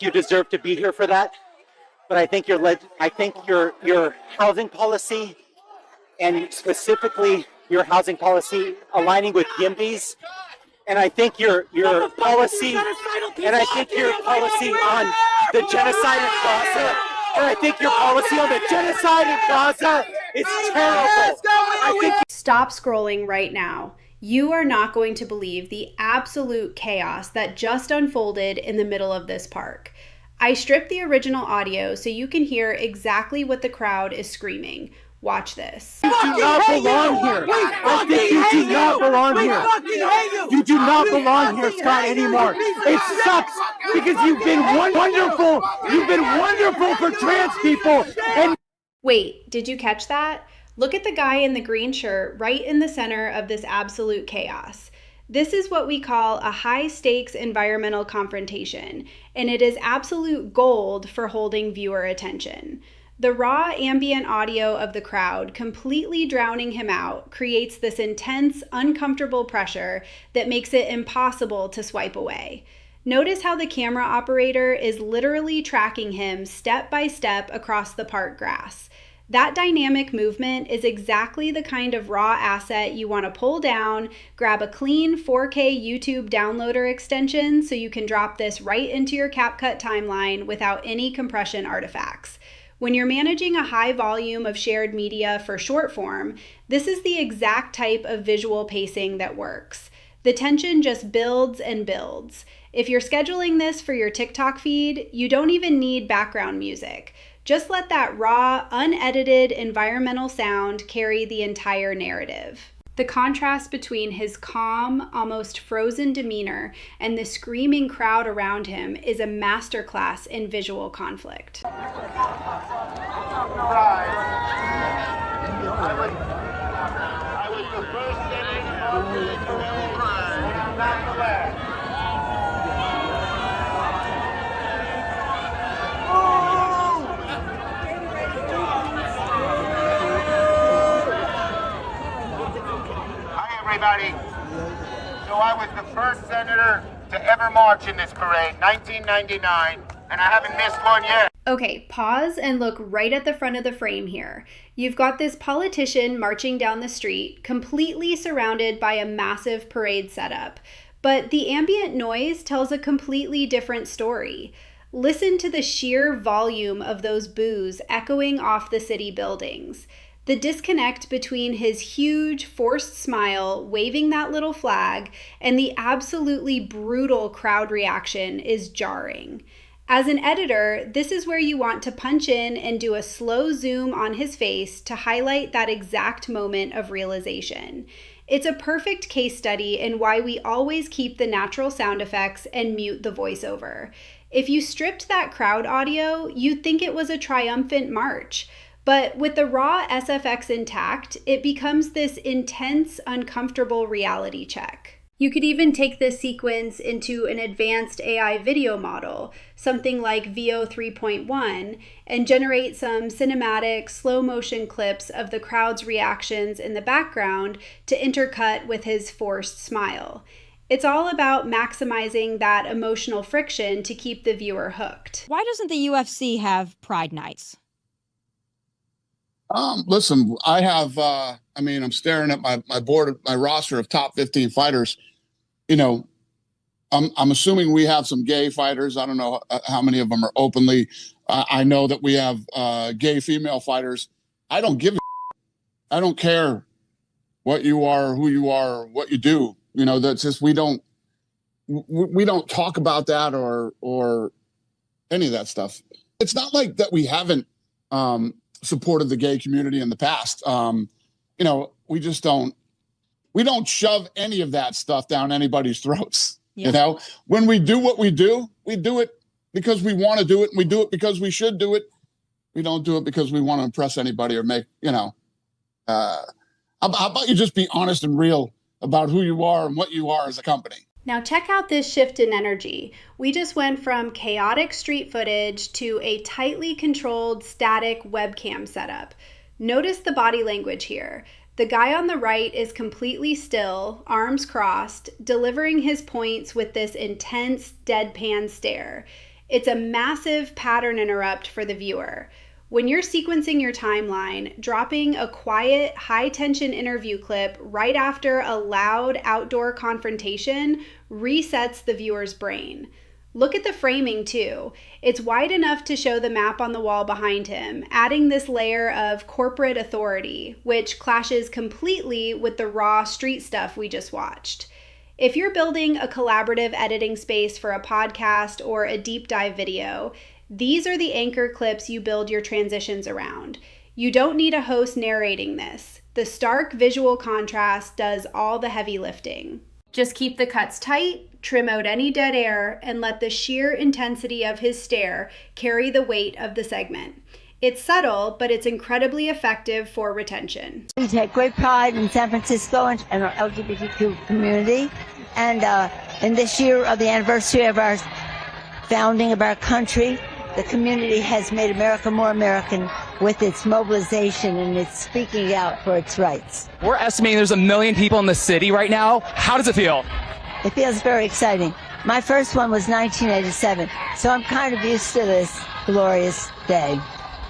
You deserve to be here for that. But I think your housing policy, and specifically your housing policy aligning with YIMBYs, and I think your policy, and I think your policy on the genocide in Gaza, and I think your policy on the genocide in Gaza is terrible. Stop scrolling right now. You are not going to believe the absolute chaos that just unfolded in the middle of this park. I stripped the original audio so you can hear exactly what the crowd is screaming. Watch this. You do not belong here. I think you do not belong here. You do not belong here, Scott, anymore. It sucks because you've been wonderful. You've been wonderful for trans people. And wait, did you catch that? Look at the guy in the green shirt right in the center of this absolute chaos. This is what we call a high-stakes environmental confrontation, and it is absolute gold for holding viewer attention. The raw ambient audio of the crowd completely drowning him out creates this intense, uncomfortable pressure that makes it impossible to swipe away. Notice how the camera operator is literally tracking him step by step across the park grass. That dynamic movement is exactly the kind of raw asset you want to pull down, grab a clean 4K YouTube downloader extension so you can drop this right into your CapCut timeline without any compression artifacts. When you're managing a high volume of shared media for short form, this is the exact type of visual pacing that works. The tension just builds and builds. If you're scheduling this for your TikTok feed, you don't even need background music. Just let that raw, unedited environmental sound carry the entire narrative. The contrast between his calm, almost frozen demeanor and the screaming crowd around him is a masterclass in visual conflict. I was the first sitting of the parade, and I'm not the last. Everybody. So I was the first senator to ever march in this parade, 1999, and I haven't missed one yet. Okay, pause and look right at the front of the frame here. You've got this politician marching down the street, completely surrounded by a massive parade setup. But the ambient noise tells a completely different story. Listen to the sheer volume of those boos echoing off the city buildings. The disconnect between his huge, forced smile waving that little flag and the absolutely brutal crowd reaction is jarring. As an editor, this is where you want to punch in and do a slow zoom on his face to highlight that exact moment of realization. It's a perfect case study in why we always keep the natural sound effects and mute the voiceover. If you stripped that crowd audio, you'd think it was a triumphant march. But with the raw SFX intact, it becomes this intense, uncomfortable reality check. You could even take this sequence into an advanced AI video model, something like VO 3.1, and generate some cinematic, slow-motion clips of the crowd's reactions in the background to intercut with his forced smile. It's all about maximizing that emotional friction to keep the viewer hooked. Why doesn't the UFC have Pride Nights? Listen, I have, I'm staring at my board, my roster of top 15 fighters. You know, I'm assuming we have some gay fighters. I don't know how many of them are openly. I know that we have gay female fighters. I don't give a I don't care what you are, who you are, what you do. You know, that's just, we don't talk about that or any of that stuff. It's not like that we haven't, supported the gay community in the past. You know, we don't shove any of that stuff down anybody's throats. Yeah. You know, when we do what we do it because we want to do it. And we do it because we should do it. We don't do it because we want to impress anybody or make, you know, how about you just be honest and real about who you are and what you are as a company. Now check out this shift in energy. We just went from chaotic street footage to a tightly controlled static webcam setup. Notice the body language here. The guy on the right is completely still, arms crossed, delivering his points with this intense deadpan stare. It's a massive pattern interrupt for the viewer. When you're sequencing your timeline, dropping a quiet, high-tension interview clip right after a loud outdoor confrontation resets the viewer's brain. Look at the framing too. It's wide enough to show the map on the wall behind him, adding this layer of corporate authority, which clashes completely with the raw street stuff we just watched. If you're building a collaborative editing space for a podcast or a deep dive video, these are the anchor clips you build your transitions around. You don't need a host narrating this. The stark visual contrast does all the heavy lifting. Just keep the cuts tight, trim out any dead air, and let the sheer intensity of his stare carry the weight of the segment. It's subtle, but it's incredibly effective for retention. We take great pride in San Francisco and our LGBTQ community. And in this year of the anniversary of our founding of our country, the community has made America more American with its mobilization and its speaking out for its rights. We're estimating there's 1 million people in the city right now. How does it feel? It feels very exciting. My first one was 1987, so I'm kind of used to this glorious day.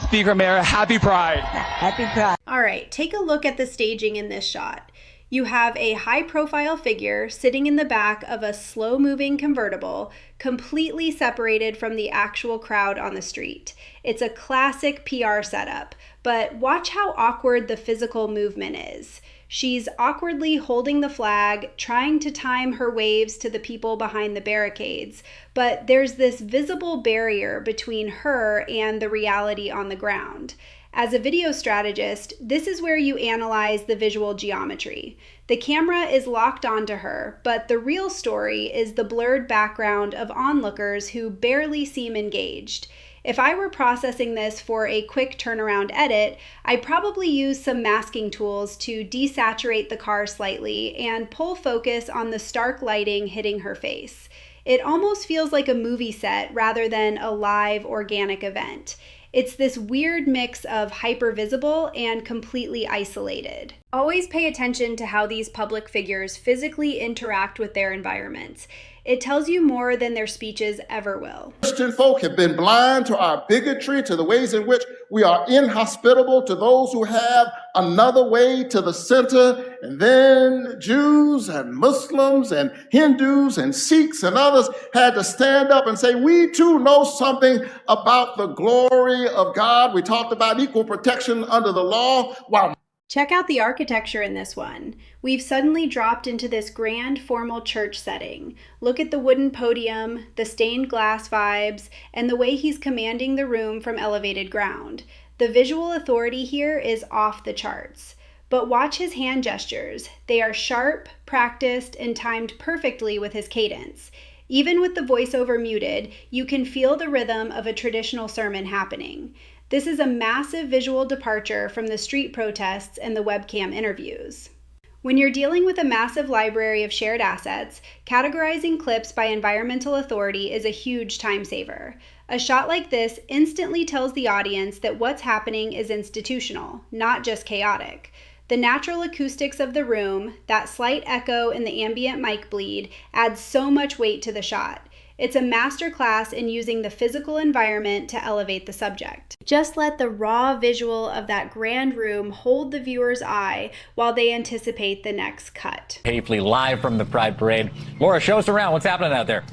Speaker Mayor, happy Pride. Happy Pride. All right, take a look at the staging in this shot. You have a high-profile figure sitting in the back of a slow-moving convertible, completely separated from the actual crowd on the street. It's a classic PR setup, but watch how awkward the physical movement is. She's awkwardly holding the flag, trying to time her waves to the people behind the barricades, but there's this visible barrier between her and the reality on the ground. As a video strategist, this is where you analyze the visual geometry. The camera is locked onto her, but the real story is the blurred background of onlookers who barely seem engaged. If I were processing this for a quick turnaround edit, I'd probably use some masking tools to desaturate the car slightly and pull focus on the stark lighting hitting her face. It almost feels like a movie set rather than a live, organic event. It's this weird mix of hyper-visible and completely isolated. Always pay attention to how these public figures physically interact with their environments. It tells you more than their speeches ever will. Christian folk have been blind to our bigotry, to the ways in which we are inhospitable to those who have another way to the center. And then Jews and Muslims and Hindus and Sikhs and others had to stand up and say, we too know something about the glory of God. We talked about equal protection under the law. Wow. Check out the architecture in this one. We've suddenly dropped into this grand formal church setting. Look at the wooden podium, the stained glass vibes, and the way he's commanding the room from elevated ground. The visual authority here is off the charts. But watch his hand gestures. They are sharp, practiced, and timed perfectly with his cadence. Even with the voiceover muted, you can feel the rhythm of a traditional sermon happening. This is a massive visual departure from the street protests and the webcam interviews. When you're dealing with a massive library of shared assets, categorizing clips by environmental authority is a huge time saver. A shot like this instantly tells the audience that what's happening is institutional, not just chaotic. The natural acoustics of the room, that slight echo in the ambient mic bleed, adds so much weight to the shot. It's a masterclass in using the physical environment to elevate the subject. Just let the raw visual of that grand room hold the viewer's eye while they anticipate the next cut. Painfully live from the Pride Parade. Laura, show us around. What's happening out there?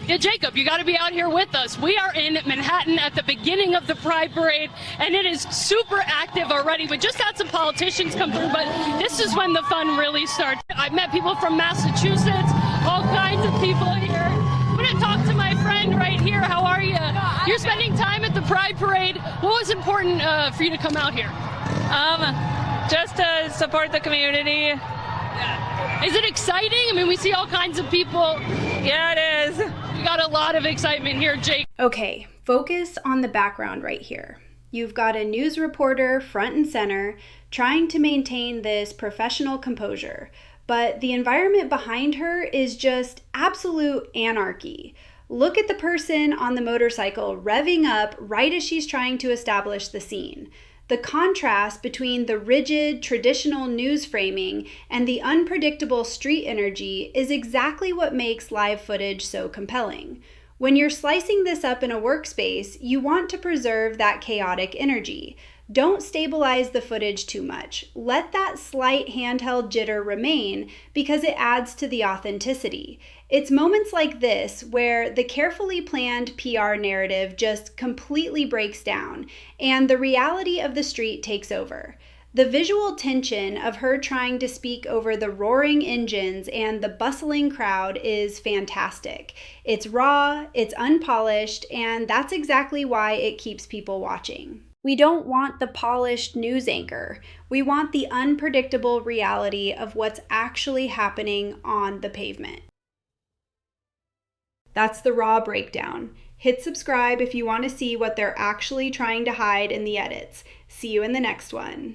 Yeah, Jacob, you got to be out here with us. We are in Manhattan at the beginning of the Pride Parade, and it is super active already. We just had some politicians come through, but this is when the fun really starts. I've met people from Massachusetts, all kinds of people here. I'm going to talk to my friend right here. How are you? You're spending time at the Pride Parade. What was important for you to come out here? Just to support the community. Is it exciting? I mean, we see all kinds of people. Yeah, it is. We got a lot of excitement here, Jake. Okay, focus on the background right here. You've got a news reporter front and center trying to maintain this professional composure, but the environment behind her is just absolute anarchy. Look at the person on the motorcycle revving up right as she's trying to establish the scene. The contrast between the rigid, traditional news framing and the unpredictable street energy is exactly what makes live footage so compelling. When you're slicing this up in a workspace, you want to preserve that chaotic energy. Don't stabilize the footage too much. Let that slight handheld jitter remain because it adds to the authenticity. It's moments like this where the carefully planned PR narrative just completely breaks down and the reality of the street takes over. The visual tension of her trying to speak over the roaring engines and the bustling crowd is fantastic. It's raw, it's unpolished, and that's exactly why it keeps people watching. We don't want the polished news anchor. We want the unpredictable reality of what's actually happening on the pavement. That's the raw breakdown. Hit subscribe if you want to see what they're actually trying to hide in the edits. See you in the next one.